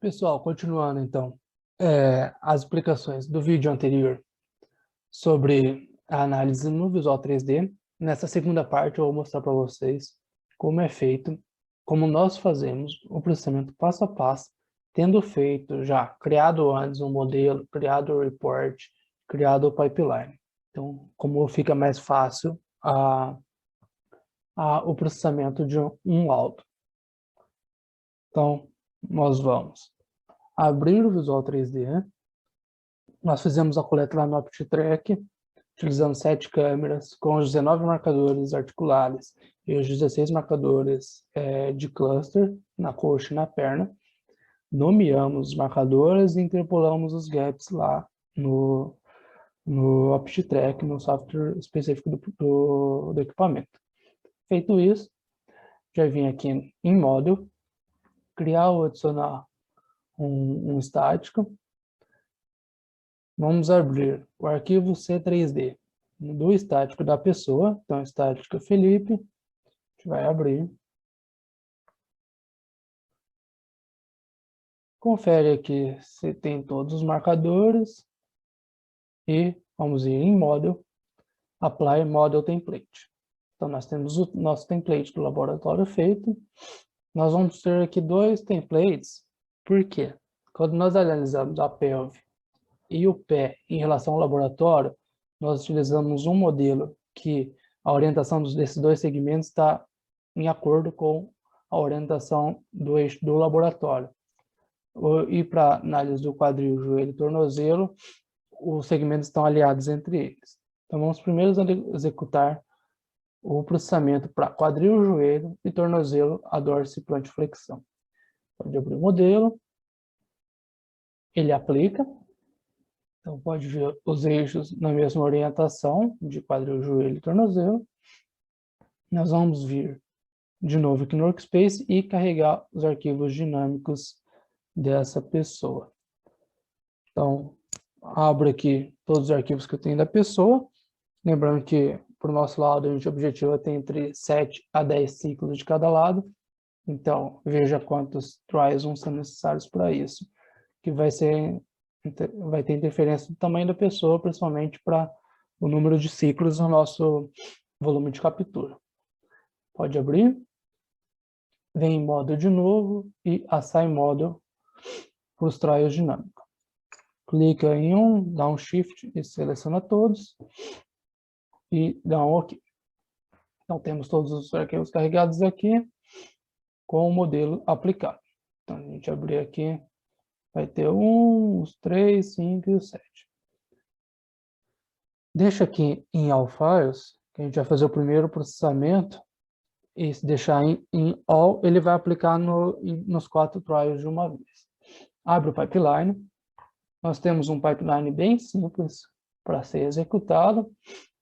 Pessoal, continuando então, as explicações do vídeo anterior sobre a análise no Visual 3D. Nessa segunda parte eu vou mostrar para vocês como é feito, como nós fazemos o processamento passo a passo, tendo feito já, criado antes um modelo, criado o report, criado o pipeline. Então, como fica mais fácil o processamento de um laudo. Então, nós vamos abrir o Visual 3D, né? Nós fizemos a coleta lá no OptiTrack, utilizando 7 câmeras, com os 19 marcadores articulares e os 16 marcadores de cluster, na coxa e na perna. Nomeamos os marcadores e interpolamos os gaps lá no OptiTrack, no software específico do equipamento. Feito isso, já vim aqui em Model, criar ou adicionar um estático. Vamos abrir o arquivo C3D do estático da pessoa. Então, estático Felipe, a gente vai abrir. Confere aqui se tem todos os marcadores. E vamos ir em Model, Apply Model Template. Então, nós temos o nosso template do laboratório feito. Nós vamos ter aqui dois templates. Por quê? Quando nós analisamos a pelve e o pé em relação ao laboratório, nós utilizamos um modelo que a orientação desses dois segmentos está em acordo com a orientação do eixo do laboratório. E para análise do quadril, joelho e tornozelo, os segmentos estão aliados entre eles. Então vamos primeiro executar o processamento para quadril, joelho e tornozelo, a dorsiflexão. Pode abrir o modelo, ele aplica. Então, pode ver os eixos na mesma orientação, de quadril, joelho e tornozelo. Nós vamos vir de novo aqui no Workspace e carregar os arquivos dinâmicos dessa pessoa. Então, abro aqui todos os arquivos que eu tenho da pessoa. Lembrando que, para o nosso lado, a gente objetiva ter entre 7 a 10 ciclos de cada lado. Então, veja quantos tries vão ser necessários para isso, que vai ter interferência do tamanho da pessoa, principalmente para o número de ciclos no nosso volume de captura. Pode abrir, vem em Model de novo e Assign Model para os trials dinâmicos. Clica em um, dá um Shift e seleciona todos e dá um OK. Então temos todos os arquivos carregados aqui com o modelo aplicado. Então a gente abrir aqui, vai ter os 3, 5 e os 7. Deixa aqui em All Files, que a gente vai fazer o primeiro processamento, e se deixar em All, ele vai aplicar nos 4 trials de uma vez. Abre o pipeline. Nós temos um pipeline bem simples para ser executado.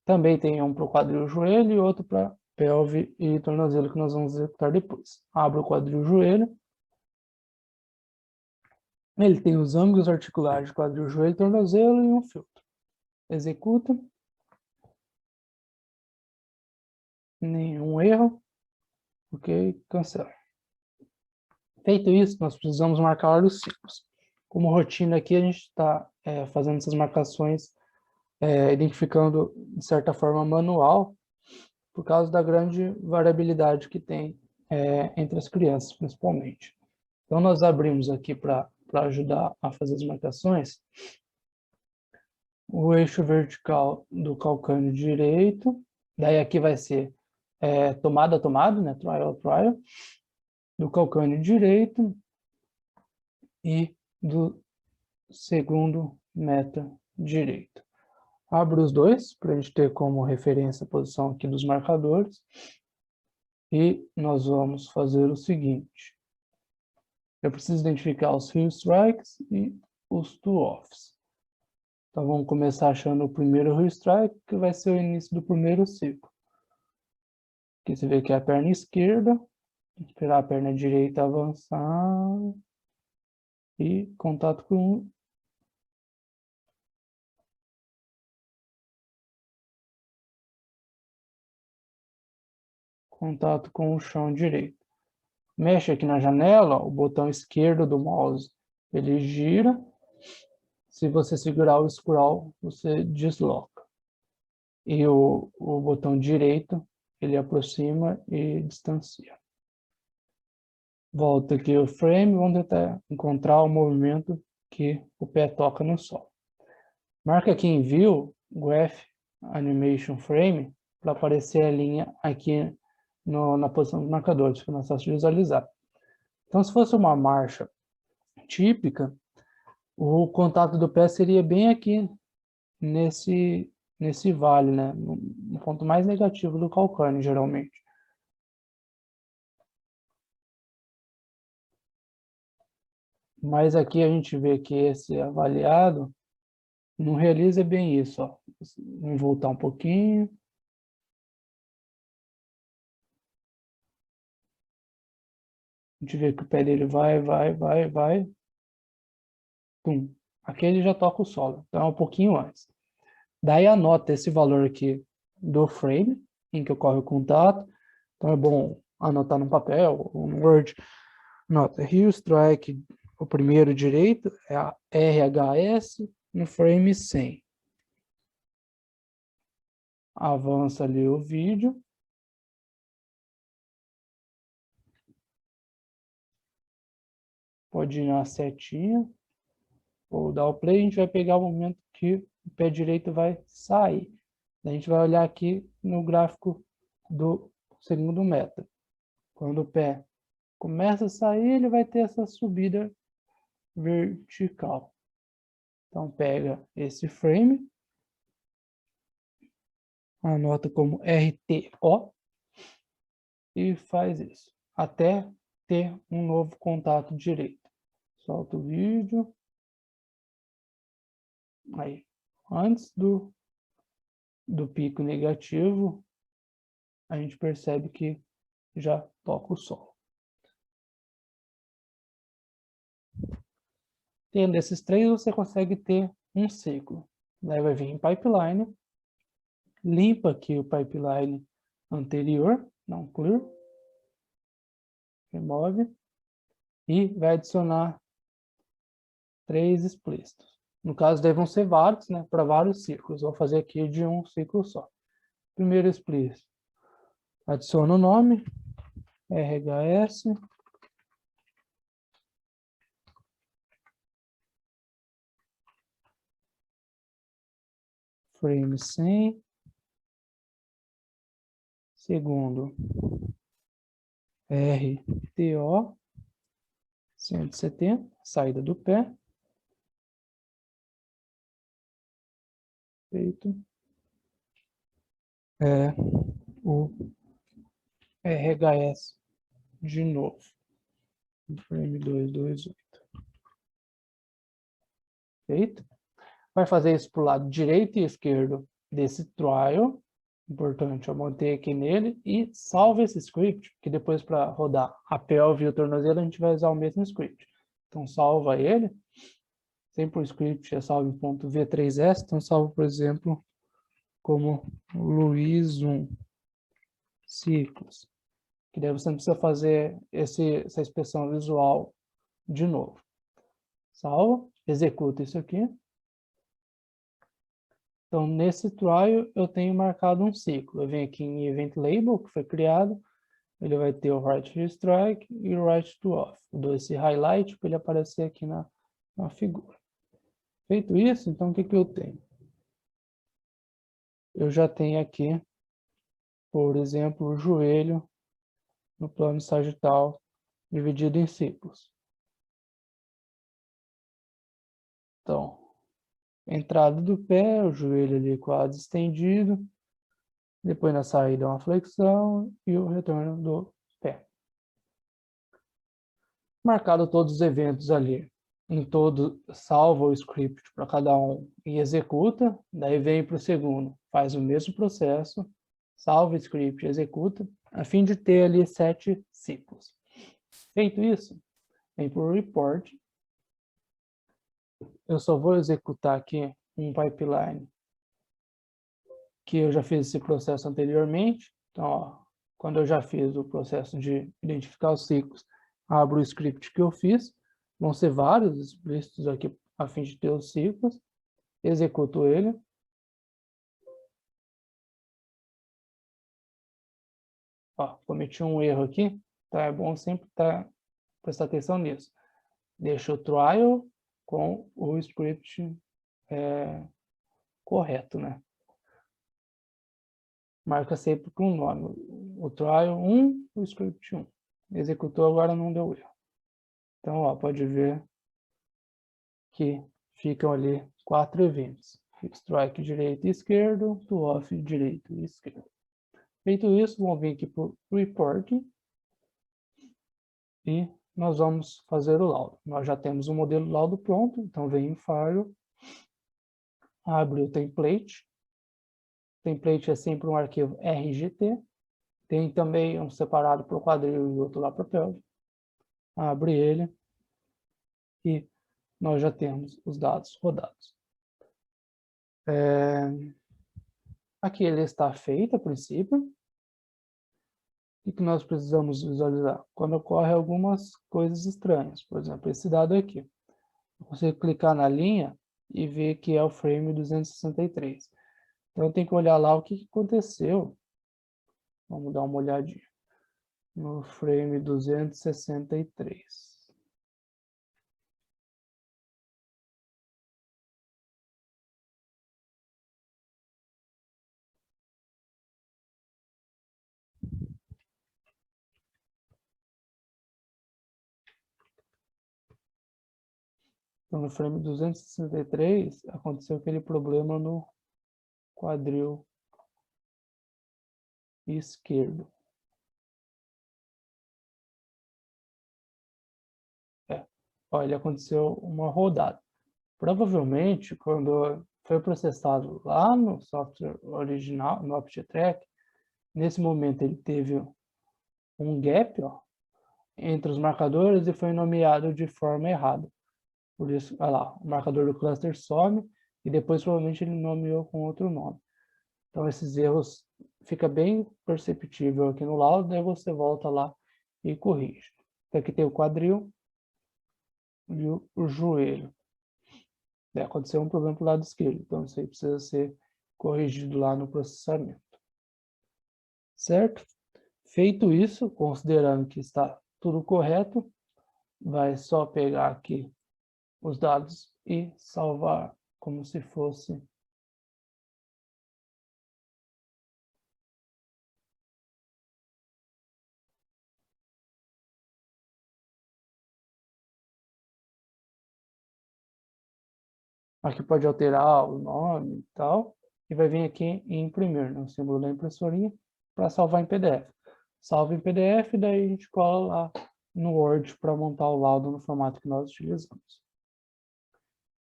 Também tem um para o quadril joelho e outro para pelve e tornozelo, que nós vamos executar depois. Abre o quadril joelho. Ele tem os ângulos articulares de quadril, joelho e tornozelo e um filtro. Executa. Nenhum erro. Ok, cancela. Feito isso, nós precisamos marcar os ciclos. Como rotina aqui, a gente está fazendo essas marcações, identificando de certa forma manual, por causa da grande variabilidade que tem entre as crianças, principalmente. Então, nós abrimos aqui para ajudar a fazer as marcações, o eixo vertical do calcâneo direito, daí aqui vai ser tomada a tomada, né, trial a trial, do calcâneo direito e do segundo meta direito. Abro os dois, para a gente ter como referência a posição aqui dos marcadores. E nós vamos fazer o seguinte. Eu preciso identificar os heel strikes e os two-offs. Então vamos começar achando o primeiro heel strike, que vai ser o início do primeiro ciclo. Aqui você vê que é a perna esquerda. Esperar a perna direita avançar. E contato com o chão direito. Mexe aqui na janela, ó, o botão esquerdo do mouse ele gira. Se você segurar o scroll, você desloca. E o botão direito, ele aproxima e distancia. Volta aqui o frame, vamos tentar encontrar o movimento que o pé toca no solo. Marca aqui em View, Graph Animation Frame, para aparecer a linha aqui na posição dos marcadores, fica mais fácil de visualizar. Então, se fosse uma marcha típica, o contato do pé seria bem aqui, nesse vale, né? No ponto mais negativo do calcâneo, geralmente. Mas aqui a gente vê que esse avaliado não realiza bem isso, ó. Vamos voltar um pouquinho. A gente vê que o pé dele vai. Pum. Aqui ele já toca o solo, então é um pouquinho antes. Daí anota esse valor aqui do frame, em que ocorre o contato. Então é bom anotar no papel ou no Word. Nota, heel strike, o primeiro direito, é a RHS no frame 100. Avança ali o vídeo. Pode ir na setinha. Ou dar o play, a gente vai pegar o momento que o pé direito vai sair. A gente vai olhar aqui no gráfico do segundo meta. Quando o pé começa a sair, ele vai ter essa subida vertical. Então, pega esse frame, anota como RTO e faz isso, até ter um novo contato direito. Solta o vídeo. Aí, antes do pico negativo, a gente percebe que já toca o solo. Tendo esses três, você consegue ter um ciclo. Daí vai vir em pipeline, limpa aqui o pipeline anterior, não clear, remove, e vai adicionar 3 explícitos. No caso, daí vão ser vários, né, para vários ciclos. Vou fazer aqui de um ciclo só. Primeiro explícito. Adiciono o nome, RHS, frame 100. Segundo, RTO 170, saída do pé. Feito. O RHS de novo. Frame 228. Feito. Vai fazer isso para o lado direito e esquerdo desse trial. Importante, eu montei aqui nele e salva esse script, que depois para rodar a pelve e o tornozelo a gente vai usar o mesmo script. Então salva ele, sempre o script é salvo em ponto .v3s, então salvo, por exemplo, como Luiz1 ciclos, que daí você não precisa fazer essa inspeção visual de novo. Salva, executa isso aqui. Então, nesse trial, eu tenho marcado um ciclo. Eu venho aqui em Event Label, que foi criado. Ele vai ter o Right to Strike e o Right to Off. Eu dou esse highlight para ele aparecer aqui na figura. Feito isso, então, o que eu tenho? Eu já tenho aqui, por exemplo, o joelho no plano sagital dividido em ciclos. Então, entrada do pé, o joelho ali quase estendido. Depois na saída uma flexão e o retorno do pé. Marcado todos os eventos ali, em todo, salva o script para cada um e executa, daí vem para o segundo, faz o mesmo processo, salva o script e executa, a fim de ter ali 7 ciclos. Feito isso, vem para o report, eu só vou executar aqui um pipeline que eu já fiz esse processo anteriormente. Então, ó, quando eu já fiz o processo de identificar os ciclos, abro o script que eu fiz, Vão ser vários explícitos aqui a fim de ter os ciclos. Executo ele. Ó, cometi um erro aqui, tá? É bom sempre prestar atenção nisso. Deixa o trial com o script correto, né? Marca sempre com o nome. O trial 1, o script 1. Executou, agora não deu erro. Então, ó, pode ver que ficam ali 4 eventos. Strike direito e esquerdo, to off direito e esquerdo. Feito isso, vamos vir aqui para o reporting e nós vamos fazer o laudo. Nós já temos o modelo laudo pronto, então vem em File, abre o template. Template é sempre um arquivo RGT. Tem também um separado para o quadril e outro lá para o pelve. Abre ele e nós já temos os dados rodados. Aqui ele está feito a princípio. O que nós precisamos visualizar? Quando ocorrem algumas coisas estranhas. Por exemplo, esse dado aqui. Eu consigo clicar na linha e ver que é o frame 263. Então eu tenho que olhar lá o que aconteceu. Vamos dar uma olhadinha. No frame 263. Então, no frame 263, aconteceu aquele problema no quadril esquerdo. Olha, aconteceu uma rodada. Provavelmente, quando foi processado lá no software original, no OptiTrack, nesse momento ele teve um gap, ó, entre os marcadores e foi nomeado de forma errada. Por isso, olha lá, o marcador do cluster some e depois provavelmente ele nomeou com outro nome. Então esses erros fica bem perceptível aqui no laudo, daí você volta lá e corrige. Então aqui tem o quadril e o joelho. Aconteceu um problema para o lado esquerdo, então isso aí precisa ser corrigido lá no processamento. Certo? Feito isso, considerando que está tudo correto, vai só pegar aqui os dados e salvar como se fosse aqui. Pode alterar o nome e tal, e vai vir aqui em imprimir, no símbolo da impressorinha, para salvar em PDF. Salva em PDF, daí a gente cola lá no Word para montar o laudo no formato que nós utilizamos.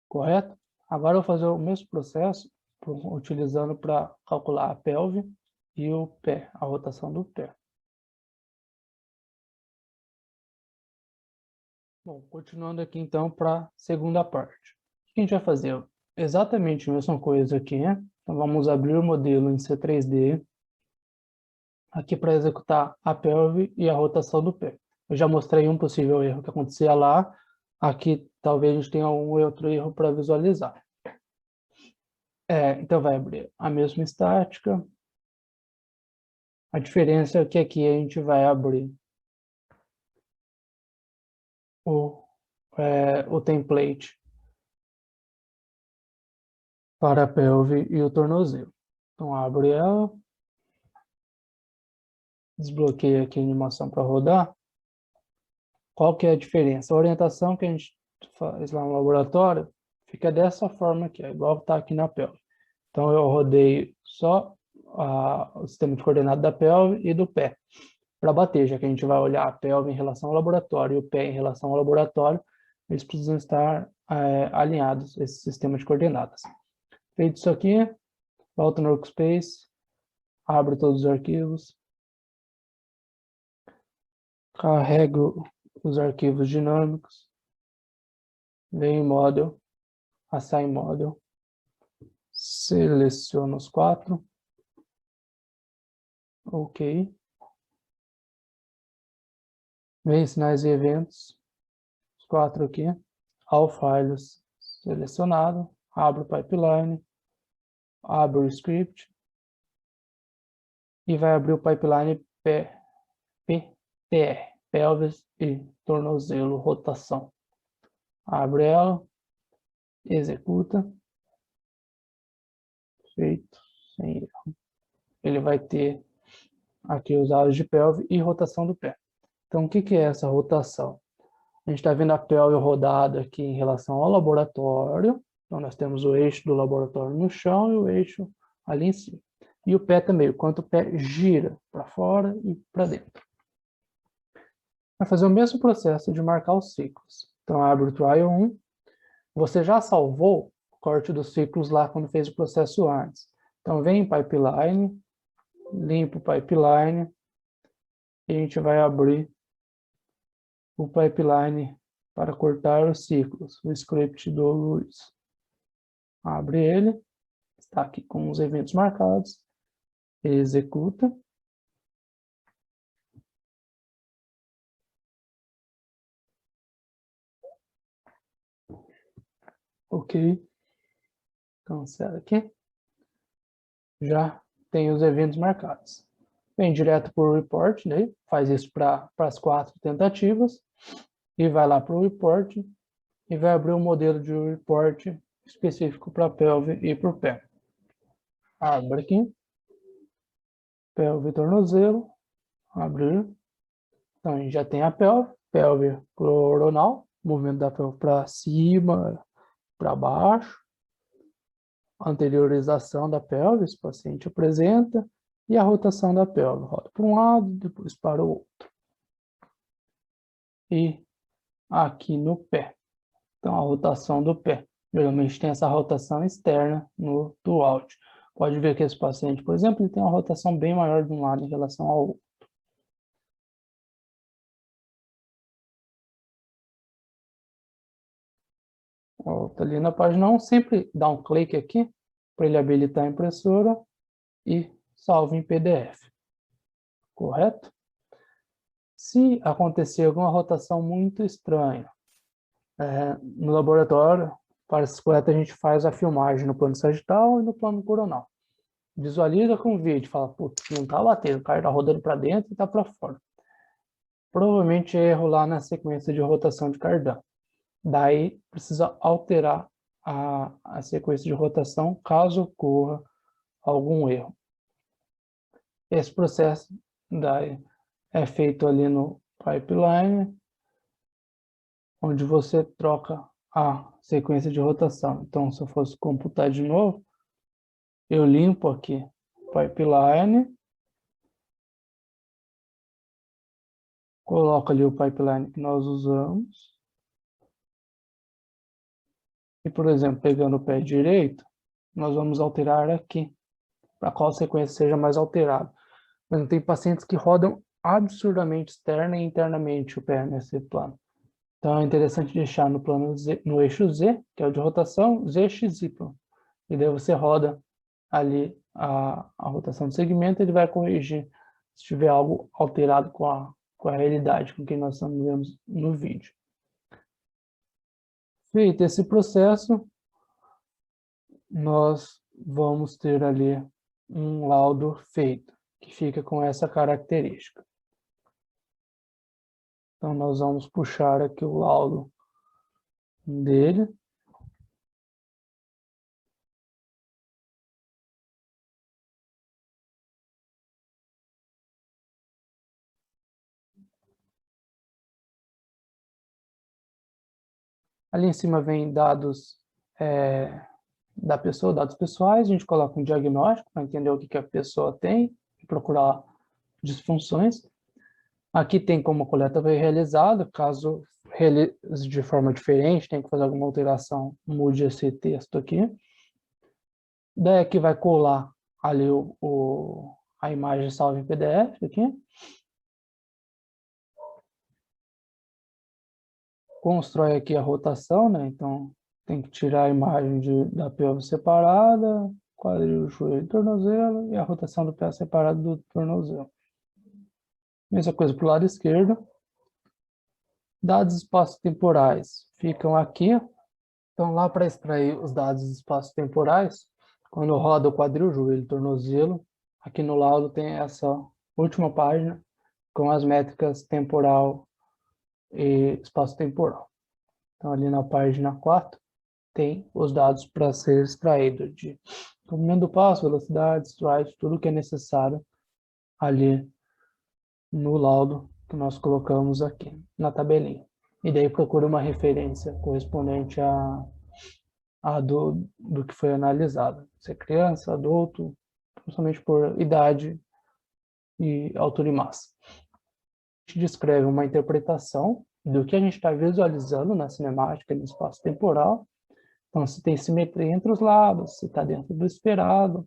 Correto? Agora eu vou fazer o mesmo processo utilizando para calcular a pelve e o pé, a rotação do pé. Bom, continuando aqui então para a segunda parte. O que a gente vai fazer? Exatamente a mesma coisa aqui, né? Então vamos abrir o modelo em C3D, aqui para executar a pelve e a rotação do pé. Eu já mostrei um possível erro que acontecia lá, aqui talvez a gente tenha um outro erro para visualizar. Então vai abrir a mesma estática. A diferença é que aqui a gente vai abrir o template para a pelve e o tornozelo. Então abre ela, desbloqueia aqui a animação para rodar. Qual que é a diferença? A orientação que a gente faz lá no laboratório fica dessa forma aqui, igual está aqui na pelve. Então eu rodei só o sistema de coordenada da pelve e do pé para bater, já que a gente vai olhar a pelve em relação ao laboratório e o pé em relação ao laboratório, eles precisam estar alinhados, esse sistema de coordenadas. Feito isso aqui, volta no Workspace, abre todos os arquivos, carrego os arquivos dinâmicos, vem em Model, Assign Model, seleciono os 4, OK, vem sinais e eventos, quatro aqui, all files selecionado, abro o pipeline, abro o script e vai abrir o pipeline PTR, pelvis e tornozelo rotação. Abre ela, executa, feito, sem erro. Ele vai ter aqui os dados de pelve e rotação do pé. Então, o que é essa rotação? A gente está vendo a pelve rodada aqui em relação ao laboratório. Então, nós temos o eixo do laboratório no chão e o eixo ali em cima. E o pé também, o quanto o pé gira para fora e para dentro. Vai fazer o mesmo processo de marcar os ciclos. Então, abre o trial 1. Você já salvou o corte dos ciclos lá quando fez o processo antes. Então, vem em pipeline, limpa o pipeline e a gente vai abrir o pipeline para cortar os ciclos, o script do Luiz. Abre ele, está aqui com os eventos marcados, executa. Ok, cancela aqui. Já tem os eventos marcados. Vem direto para o report, né? Faz isso para as 4 tentativas, e vai lá para o report, e vai abrir um modelo de report específico para pelve e para o pé. Abre aqui, pelve e tornozelo, abrir. Então, a gente já tem a pelve coronal, movimento da pelve para cima, para baixo, anteriorização da pelve, esse paciente apresenta, e a rotação da pelve, roda para um lado, depois para o outro. E aqui no pé, então a rotação do pé, geralmente tem essa rotação externa no dual. Pode ver que esse paciente, por exemplo, ele tem uma rotação bem maior de um lado em relação ao outro. Volta ali na página 1, sempre dá um clique aqui para ele habilitar a impressora e salva em PDF. Correto? Se acontecer alguma rotação muito estranha no laboratório, para ser correto, a gente faz a filmagem no plano sagital e no plano coronal. Visualiza com o vídeo, fala, putz, não está batendo, o cara está rodando para dentro e está para fora. Provavelmente é erro lá na sequência de rotação de cardan. Daí precisa alterar a sequência de rotação caso ocorra algum erro. Esse processo daí é feito ali no pipeline, onde você troca a sequência de rotação. Então, se eu fosse computar de novo, eu limpo aqui o pipeline, coloco ali o pipeline que nós usamos, e, por exemplo, pegando o pé direito, nós vamos alterar aqui, para qual sequência seja mais alterada. Mas tem pacientes que rodam absurdamente externa e internamente o pé nesse plano. Então é interessante deixar no plano Z, no eixo Z, que é o de rotação, ZXY. E daí você roda ali a rotação do segmento, ele vai corrigir se tiver algo alterado com a realidade, com que nós estamos vendo no vídeo. Feito esse processo, nós vamos ter ali um laudo feito, que fica com essa característica. Então, nós vamos puxar aqui o laudo dele. Ali em cima vem dados da pessoa, dados pessoais. A gente coloca um diagnóstico para entender o que a pessoa tem e procurar disfunções. Aqui tem como a coleta foi realizada. Caso realize de forma diferente, tem que fazer alguma alteração, mude esse texto aqui. Daí aqui vai colar ali a imagem salva em PDF aqui. Constrói aqui a rotação, né? Então tem que tirar a imagem da pelve separada, quadril, joelho e tornozelo, e a rotação do pé separado do tornozelo. Mesma coisa para o lado esquerdo. Dados espaço-temporais ficam aqui. Então, lá para extrair os dados espaço-temporais, quando roda o quadril, joelho, tornozelo, aqui no laudo tem essa última página com as métricas temporal e espaço-temporal. Então, ali na página 4, tem os dados para ser extraído de comprimento do passo, velocidade, stride, tudo que é necessário ali no laudo que nós colocamos aqui na tabelinha. E daí procura uma referência correspondente do que foi analisado. Se é criança, adulto, principalmente por idade e altura e massa. A gente descreve uma interpretação do que a gente está visualizando na cinemática, no espaço temporal. Então, se tem simetria entre os lados, se está dentro do esperado,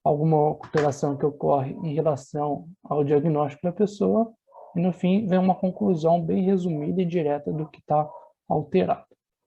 alguma alteração que ocorre em relação ao diagnóstico da pessoa, e no fim vem uma conclusão bem resumida e direta do que está alterado.